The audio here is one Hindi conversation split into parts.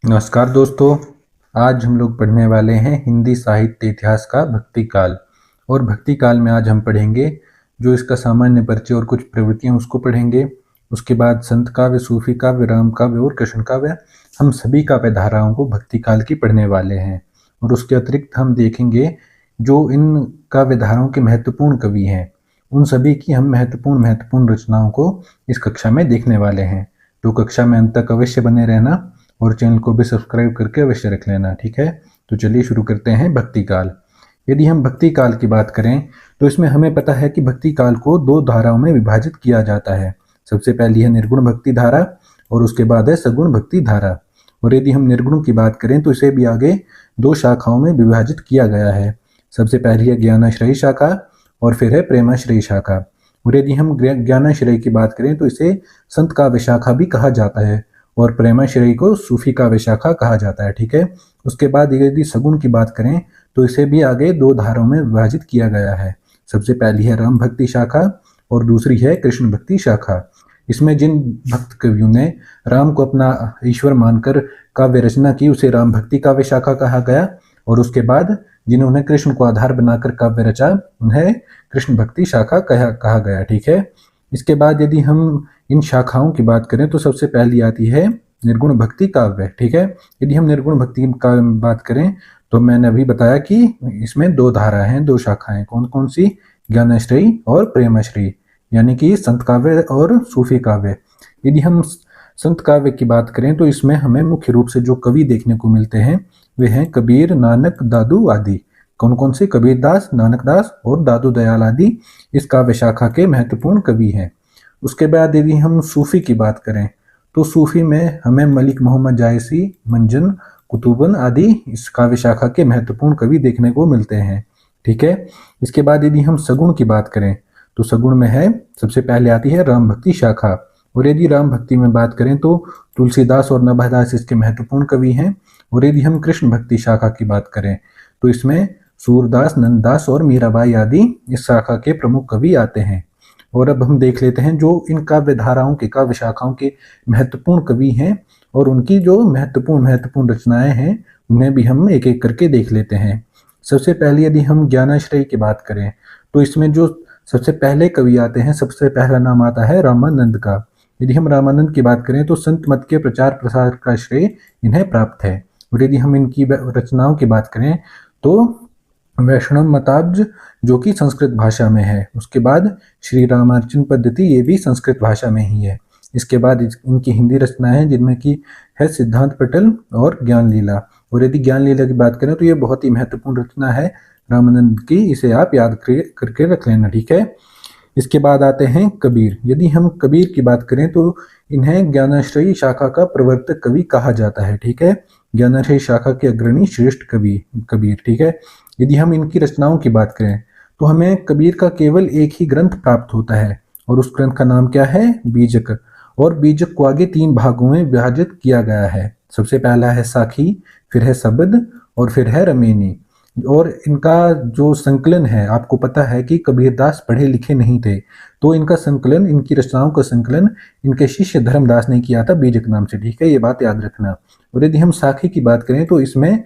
नमस्कार दोस्तों। आज हम लोग पढ़ने वाले हैं हिंदी साहित्य इतिहास का भक्ति काल। और भक्ति काल में आज हम पढ़ेंगे जो इसका सामान्य परिचय और कुछ प्रवृत्तियां उसको पढ़ेंगे। उसके बाद संत काव्य, सूफी काव्य, राम काव्य और कृष्ण काव्य, हम सभी काव्य धाराओं को भक्ति काल की पढ़ने वाले हैं। और उसके अतिरिक्त हम देखेंगे जो इन काव्य धाराओं के महत्वपूर्ण कवि हैं, उन सभी की हम महत्वपूर्ण रचनाओं को इस कक्षा में देखने वाले हैं। तो कक्षा में अंत तक अवश्य बने रहना और चैनल को भी सब्सक्राइब करके अवश्य रख लेना, ठीक है। तो चलिए शुरू करते हैं भक्ति काल। यदि हम भक्ति काल की बात करें तो इसमें हमें पता है कि भक्ति काल को दो धाराओं में विभाजित किया जाता है। सबसे पहली है निर्गुण भक्ति धारा और उसके बाद है सगुण भक्ति धारा। और यदि हम निर्गुण की बात करें तो इसे भी आगे दो शाखाओं में विभाजित किया गया है। सबसे पहली है ज्ञानाश्रयी शाखा और फिर है प्रेमाश्रयी शाखा। और यदि हम ज्ञानाश्रयी की बात करें तो इसे संत काव्य शाखा भी कहा जाता है और प्रेमाश्रयी को सूफी काव्य शाखा कहा जाता है, ठीक है। उसके बाद यदि सगुण की बात करें तो इसे भी आगे दो धाराओं में विभाजित किया गया है। सबसे पहली है राम भक्ति शाखा और दूसरी है कृष्ण भक्ति शाखा। इसमें जिन भक्त कवियों ने राम को अपना ईश्वर मानकर काव्य रचना की उसे राम भक्ति काव्य शाखा कहा गया, और उसके बाद जिन्होंने कृष्ण को आधार बनाकर काव्य रचा उन्हें कृष्ण भक्ति शाखा कहा गया, ठीक है। इसके बाद यदि हम इन शाखाओं की बात करें तो सबसे पहली आती है निर्गुण भक्ति काव्य, ठीक है। यदि हम निर्गुण भक्ति का बात करें तो मैंने अभी बताया कि इसमें दो धारा हैं, दो शाखाएं, कौन कौन सी, ज्ञानाश्रयी और प्रेमाश्रयी, यानी कि संत काव्य और सूफी काव्य। यदि हम संत काव्य की बात करें तो इसमें हमें मुख्य रूप से जो कवि देखने को मिलते हैं वे हैं कबीर, नानक, दादू आदि। कौन कौन से, कबीर दास, नानक दास और दादू दयाल आदि इस काव्य शाखा के महत्वपूर्ण कवि हैं। उसके बाद यदि हम सूफी की बात करें तो सूफी में हमें मलिक मोहम्मद जायसी, मंजन, कुतुबन आदि इस काव्य शाखा के महत्वपूर्ण कवि देखने को मिलते हैं, ठीक है। इसके बाद यदि हम सगुण की बात करें तो सगुण में है सबसे पहले आती है राम भक्ति शाखा। और यदि राम भक्ति में बात करें तो तुलसीदास और नभादास इसके महत्वपूर्ण कवि हैं। और यदि हम कृष्ण भक्ति शाखा की बात करें तो इसमें सूरदास, नंददास और मीराबाई आदि इस शाखा के प्रमुख कवि आते हैं। और अब हम देख लेते हैं जो इन काव्य धाराओं के, काव्य शाखाओं के महत्वपूर्ण कवि हैं और उनकी जो महत्वपूर्ण रचनाएं हैं उन्हें भी हम एक एक करके देख लेते हैं। सबसे पहले यदि हम ज्ञानाश्रयी की बात करें तो इसमें जो सबसे पहले कवि आते हैं, सबसे पहला नाम आता है रामानंद का। यदि हम रामानंद की बात करें तो संत मत के प्रचार प्रसार का श्रेय इन्हें प्राप्त है। और यदि हम इनकी रचनाओं की बात करें तो वैष्णव मताब्ज जो कि संस्कृत भाषा में है, उसके बाद श्री रामार्चन पद्धति ये भी संस्कृत भाषा में ही है। इसके बाद इनकी हिंदी रचनाएं हैं जिनमें की है सिद्धांत पटल और ज्ञान लीला। और यदि ज्ञान लीला की बात करें तो ये बहुत ही महत्वपूर्ण रचना है रामानंद की, इसे आप याद करके रख लेना, ठीक है। इसके बाद आते हैं कबीर। यदि हम कबीर की बात करें तो इन्हें ज्ञानाश्रयी शाखा का प्रवर्तक कवि कहा जाता है, ठीक है। ज्ञानाश्रयी शाखा के अग्रणी श्रेष्ठ कवि कबीर, ठीक है। यदि हम इनकी रचनाओं की बात करें तो हमें कबीर का केवल एक ही ग्रंथ प्राप्त होता है और उस ग्रंथ का नाम क्या है, बीजक। और बीजक को आगे तीन भागों में विभाजित किया गया है। सबसे पहला है साखी, फिर है शब्द और फिर है रमेनी। और इनका जो संकलन है, आपको पता है कि कबीरदास पढ़े लिखे नहीं थे, तो इनका संकलन, इनकी रचनाओं का संकलन इनके शिष्य धर्मदास ने किया था बीजक नाम से, ठीक है, ये बात याद रखना। और यदि हम साखी की बात करें तो इसमें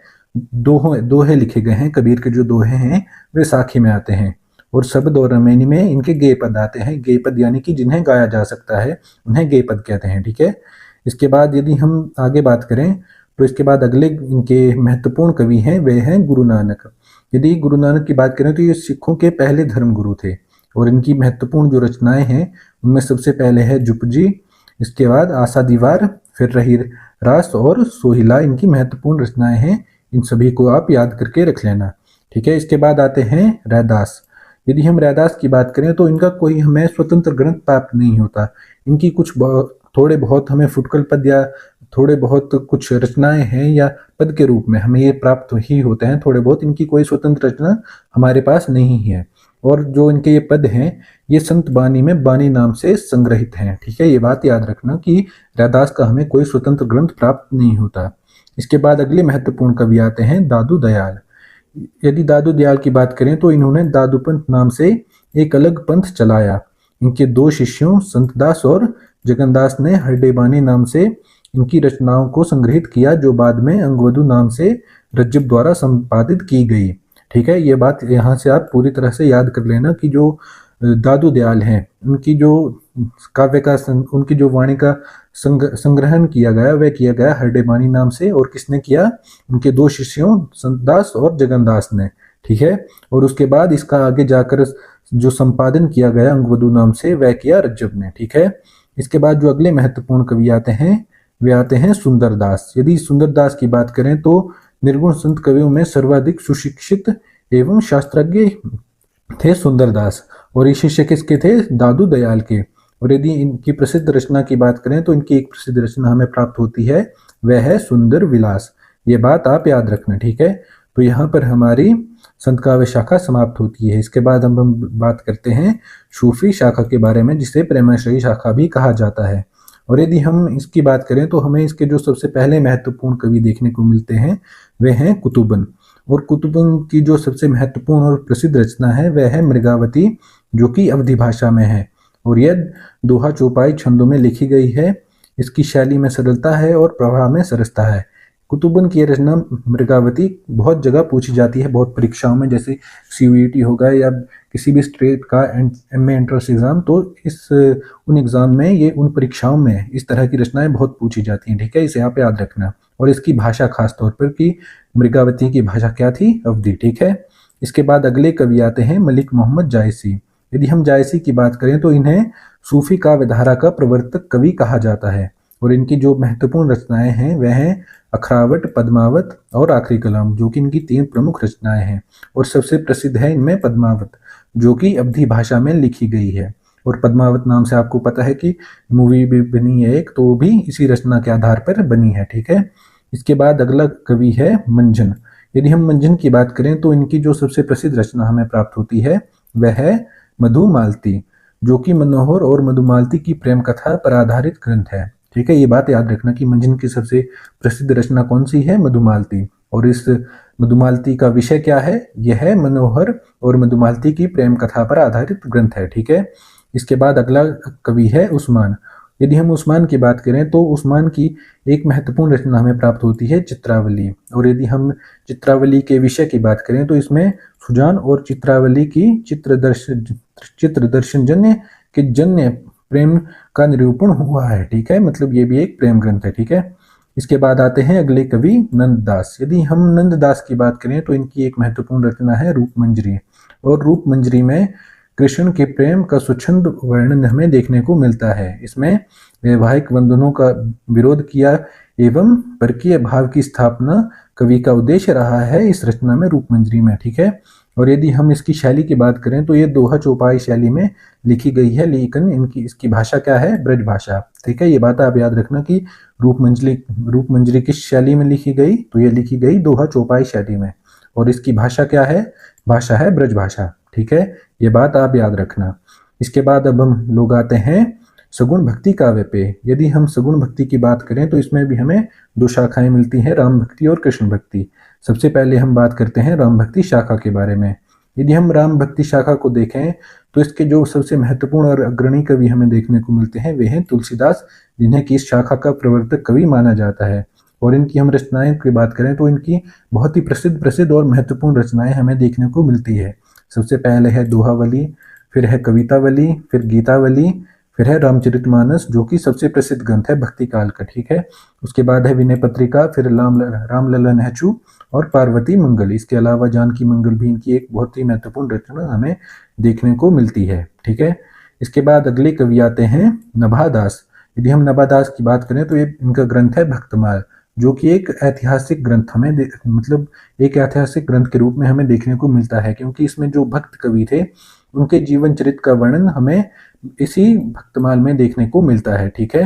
दोहे लिखे गए हैं। कबीर के जो दोहे हैं वे साखी में आते हैं। और शब्द और रमेनी में इनके गेय पद आते हैं। गेय पद यानी कि जिन्हें गाया जा सकता है उन्हें गेय पद कहते हैं, ठीक है। इसके बाद यदि हम आगे बात करें तो इसके बाद अगले इनके महत्वपूर्ण कवि हैं वे हैं गुरु नानक। यदि गुरु नानक की बात करें तो ये सिखों के पहले धर्म गुरु थे और इनकी महत्वपूर्ण जो रचनाएं हैं उनमें सबसे पहले है जुपजी, इसके बाद आशा दीवार, फिर रही रास और सोहिला इनकी महत्वपूर्ण रचनाएं हैं। इन सभी को आप याद करके रख लेना, ठीक है। इसके बाद आते हैं रैदास। यदि हम रैदास की बात करें तो इनका कोई हमें स्वतंत्र ग्रंथ प्राप्त नहीं होता। इनकी कुछ थोड़े बहुत हमें फुटकल पद या थोड़े बहुत कुछ रचनाएं हैं या पद के रूप में हमें ये प्राप्त ही होते हैं थोड़े बहुत। इनकी कोई स्वतंत्र रचना हमारे पास नहीं है। और जो इनके ये पद हैं ये संत बानी में बानी नाम से संग्रहित हैं, ठीक है। ये बात याद रखना कि रैदास का हमें कोई स्वतंत्र ग्रंथ प्राप्त नहीं होता। इसके बाद अगले महत्वपूर्ण कवि आते हैं दादू दयाल। यदि दादू दयाल की बात करें तो इन्होंने दादू पंथ नाम से एक अलग पंथ चलाया। इनके दो शिष्यों संतदास और जगनदास ने हरडेबानी नाम से इनकी रचनाओं को संग्रहित किया जो बाद में अंगवधु नाम से रज्जब द्वारा संपादित की गई। ठीक है, ये बात यहाँ से आप पूरी तरह से याद कर लेना कि जो दादू दयाल हैं उनकी जो काव्य का उनकी जो वाणी का संग्रहण किया गया वह किया गया हरडेबाणी नाम से, और किसने किया, उनके दो शिष्यों संतदास और जगन्दास ने। ठीक है, और उसके बाद इसका आगे जाकर जो संपादन किया गया अंगवधु नाम से वह किया रज्जब ने। ठीक है, इसके बाद जो अगले महत्वपूर्ण कवि आते हैं वे आते हैं सुंदरदास। यदि सुंदरदास की बात करें तो निर्गुण संत कवियों में सर्वाधिक सुशिक्षित एवं शास्त्रज्ञ थे सुंदरदास, और ये शिष्य किसके थे, दादू दयाल के। और यदि इनकी प्रसिद्ध रचना की बात करें तो इनकी एक प्रसिद्ध रचना हमें प्राप्त होती है, वह है सुंदर विलास। ये बात आप याद रखना। ठीक है, तो यहाँ पर हमारी संत काव्य शाखा समाप्त होती है। इसके बाद हम बात करते हैं सूफी शाखा के बारे में, जिसे प्रेमाश्रयी शाखा भी कहा जाता है। और यदि हम इसकी बात करें तो हमें इसके जो सबसे पहले महत्वपूर्ण कवि देखने को मिलते हैं वे हैं कुतुबन। और कुतुबन की जो सबसे महत्वपूर्ण और प्रसिद्ध रचना है वह है मृगावती, जो कि अवधी भाषा में है, और यह दोहा चौपाई छंदों में लिखी गई है। इसकी शैली में सरलता है और प्रवाह में सरसता है। कुतुबन की रचना मृगावती बहुत जगह पूछी जाती है, बहुत परीक्षाओं में, जैसे CUET होगा या किसी भी स्टेट का MA एंट्रेंस एग्जाम, तो उन एग्जाम में ये उन परीक्षाओं में इस तरह की रचनाएं बहुत पूछी जाती हैं। ठीक है, इसे आप याद रखना। और इसकी भाषा खास तौर पर कि मृगावती की भाषा क्या थी, अवधी। ठीक है, इसके बाद अगले कवि आते हैं मलिक मोहम्मद जायसी। यदि हम जायसी की बात करें तो इन्हें सूफी काव्यधारा का प्रवर्तक कवि कहा जाता है, और इनकी जो महत्वपूर्ण रचनाएं हैं वह हैं अखरावट, पद्मावत और आखिरी कलाम, जो कि इनकी 3 प्रमुख रचनाएं हैं। और सबसे प्रसिद्ध है इनमें पद्मावत, जो कि अवधी भाषा में लिखी गई है। और पद्मावत नाम से आपको पता है कि मूवी भी बनी है एक, तो वो भी इसी रचना के आधार पर बनी है। ठीक है, इसके बाद अगला कवि है मंजन। यदि हम मंजन की बात करें तो इनकी जो सबसे प्रसिद्ध रचना हमें प्राप्त होती है वह है मधुमालती, जो कि मनोहर और मधुमालती की प्रेम कथा पर आधारित ग्रंथ है। ठीक है, ये बात याद रखना कि मंजन की सबसे प्रसिद्ध रचना कौन सी है, मधुमालती। और इस मधुमालती का विषय क्या है, यह है मनोहर और मधुमालती की प्रेम कथा पर आधारित ग्रंथ है। ठीक है, इसके बाद अगला कवि है उस्मान। यदि हम उस्मान की बात करें तो उस्मान की एक महत्वपूर्ण रचना हमें प्राप्त होती है चित्रावली। और यदि हम चित्रावली के विषय की बात करें तो इसमें सुजान और चित्रावली की चित्रदर्शन जन्य के जन्य प्रेम का निरूपण हुआ है। ठीक है, मतलब ये भी एक प्रेम ग्रंथ है। ठीक है, इसके बाद आते हैं अगले कवि नंददास। यदि हम नंददास की बात करें तो इनकी एक महत्वपूर्ण रचना है रूपमंजरी। और रूपमंजरी में कृष्ण के प्रेम का स्वच्छंद वर्णन हमें देखने को मिलता है। इसमें वैवाहिक बंधनों का विरोध किया एवं परकीय भाव की स्थापना कवि का उद्देश्य रहा है इस रचना में, रूपमंजरी में। ठीक है, और यदि हम इसकी शैली की बात करें तो ये दोहा चौपाई शैली में लिखी गई है, लेकिन इसकी भाषा क्या है, ब्रज भाषा। ठीक है, ये बात आप याद रखना कि रूपमंजरी किस शैली में लिखी गई, तो ये लिखी गई दोहा चौपाई शैली में, और इसकी भाषा क्या है, भाषा है ब्रज भाषा। ठीक है, ये बात आप याद रखना। इसके बाद अब हम लोग आते हैं सगुण भक्ति काव्य पे। यदि हम सगुण भक्ति की बात करें तो इसमें भी हमें 2 शाखाएं मिलती हैं, राम भक्ति और कृष्ण भक्ति। सबसे पहले हम बात करते हैं राम भक्ति शाखा के बारे में। यदि हम राम भक्ति शाखा को देखें तो इसके जो सबसे महत्वपूर्ण और अग्रणी कवि हमें देखने को मिलते हैं वे हैं तुलसीदास, जिन्हें कि इस शाखा का प्रवर्तक कवि माना जाता है। और इनकी हम रचनाएं की बात करें तो इनकी बहुत ही प्रसिद्ध और महत्वपूर्ण रचनाएं हमें देखने को मिलती है। सबसे पहले है दोहावली, फिर है कवितावली, फिर गीतावली, फिर है रामचरितमानस, जो कि सबसे प्रसिद्ध ग्रंथ है भक्ति काल का। ठीक है, उसके बाद है विनय पत्रिका, फिर रामललन हेचू और पार्वती मंगल। इसके अलावा जानकी मंगल भी इनकी एक बहुत ही महत्वपूर्ण रचना हमें देखने को मिलती है। ठीक है, इसके बाद अगले कवि आते हैं नभादास। यदि हम नभादास की बात करें तो ये इनका ग्रंथ है भक्तमाल, जो कि एक ऐतिहासिक ग्रंथ हमें मतलब एक ऐतिहासिक ग्रंथ के रूप में हमें देखने को मिलता है, क्योंकि इसमें जो भक्त कवि थे उनके जीवन चरित्र का वर्णन हमें इसी भक्तमाल में देखने को मिलता है। ठीक है,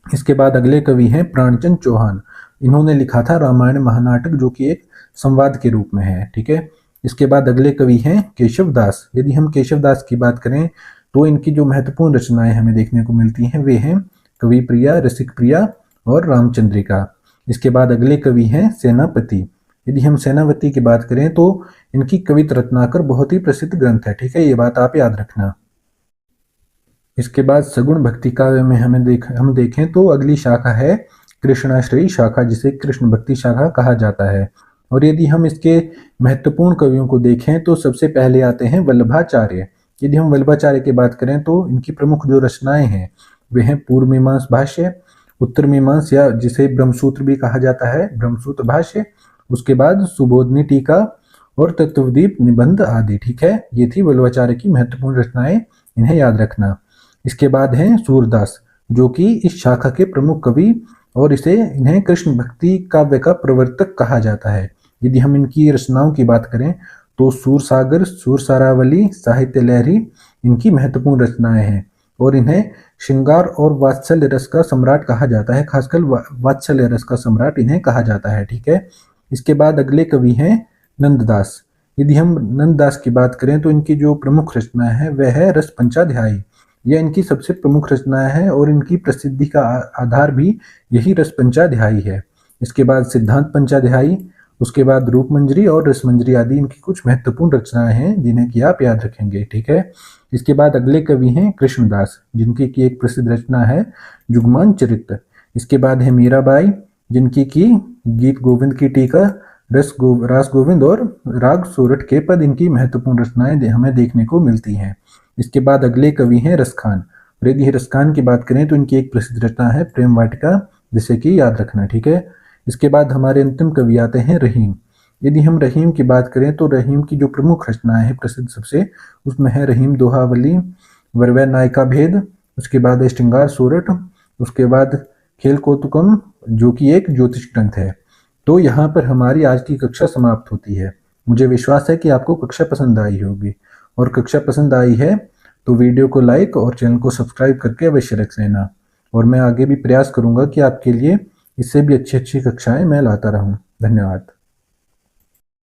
इसके बाद अगले कवि हैं प्राणचंद चौहान। इन्होंने लिखा था रामायण महानाटक, जो कि एक संवाद के रूप में है। ठीक है, इसके बाद अगले कवि हैं केशव दास। यदि हम केशव दास की बात करें तो इनकी जो महत्वपूर्ण रचनाएं हमें देखने को मिलती हैं वे हैं कवि प्रिया, रसिक प्रिया और रामचंद्रिका। इसके बाद अगले कवि हैं सेनापति। यदि हम सेनापति की बात करें तो इनकी कविता रत्नाकर बहुत ही प्रसिद्ध ग्रंथ है। ठीक है, ये बात आप याद रखना। इसके बाद सगुण भक्ति काव्य में हम देखें तो अगली शाखा है कृष्णाश्रयी शाखा, जिसे कृष्ण भक्ति शाखा कहा जाता है। और यदि हम इसके महत्वपूर्ण कवियों को देखें तो सबसे पहले आते हैं वल्लभाचार्य। यदि हम वल्लभाचार्य की बात करें तो इनकी प्रमुख जो रचनाएं हैं वे हैं पूर्व मीमांस भाष्य, उत्तर मीमांस या जिसे ब्रह्मसूत्र भी कहा जाता है, ब्रह्मसूत्र भाष्य, उसके बाद सुबोधनी टीका और तत्वदीप निबंध आदि। ठीक है, ये थी वल्लभाचार्य की महत्वपूर्ण रचनाएं, इन्हें याद रखना। इसके बाद हैं सूरदास, जो कि इस शाखा के प्रमुख कवि और इन्हें कृष्ण भक्ति काव्य का प्रवर्तक कहा जाता है। यदि हम इनकी रचनाओं की बात करें तो सूरसागर, सूरसारावली, साहित्य लहरी इनकी महत्वपूर्ण रचनाएं हैं और इन्हें श्रृंगार और वात्सल्य रस का सम्राट कहा जाता है, खासकर वात्सल्य रस का सम्राट इन्हें कहा जाता है। ठीक है, इसके बाद अगले कवि हैं नंददास। यदि हम नंददास की बात करें तो इनकी जो प्रमुख रचना है वह है रस पंचाध्यायी। यह इनकी सबसे प्रमुख रचना है और इनकी प्रसिद्धि का आधार भी यही रस पंचाध्यायी है। इसके बाद सिद्धांत पंचाध्यायी, उसके बाद रूप मंजरी और रस मंजरी आदि इनकी कुछ महत्वपूर्ण रचनाएं हैं जिन्हें कि आप याद रखेंगे। ठीक है, इसके बाद अगले कवि हैं कृष्णदास, जिनकी की एक प्रसिद्ध रचना है जुगमान चरित्र। इसके बाद है मीराबाई, जिनकी की गीत गोविंद की टीका, रास गोविंद और राग सोरठ के पद इनकी महत्वपूर्ण रचनाएं हमें देखने को मिलती हैं। इसके बाद अगले कवि हैं रसखान। और यदि रसखान की बात करें तो इनकी एक प्रसिद्ध रचना है प्रेम वाटिका, जिसे कि याद रखना। ठीक है, इसके बाद हमारे अंतिम कवि आते हैं रहीम। यदि हम रहीम की बात करें तो रहीम की जो प्रमुख रचना है प्रसिद्ध सबसे, उसमें है रहीम दोहावली, वरवै नायिका भेद, उसके बाद है श्रृंगार सोरठ, उसके बाद खेल कौतुकम, जो कि एक ज्योतिष ग्रंथ है। तो यहाँ पर हमारी आज की कक्षा समाप्त होती है। मुझे विश्वास है कि आपको कक्षा पसंद आई होगी, और कक्षा पसंद आई है तो वीडियो को लाइक और चैनल को सब्सक्राइब करके अवश्य रख लेना। और मैं आगे भी प्रयास करूंगा कि आपके लिए इससे भी अच्छी अच्छी कक्षाएं मैं लाता रहूं। धन्यवाद।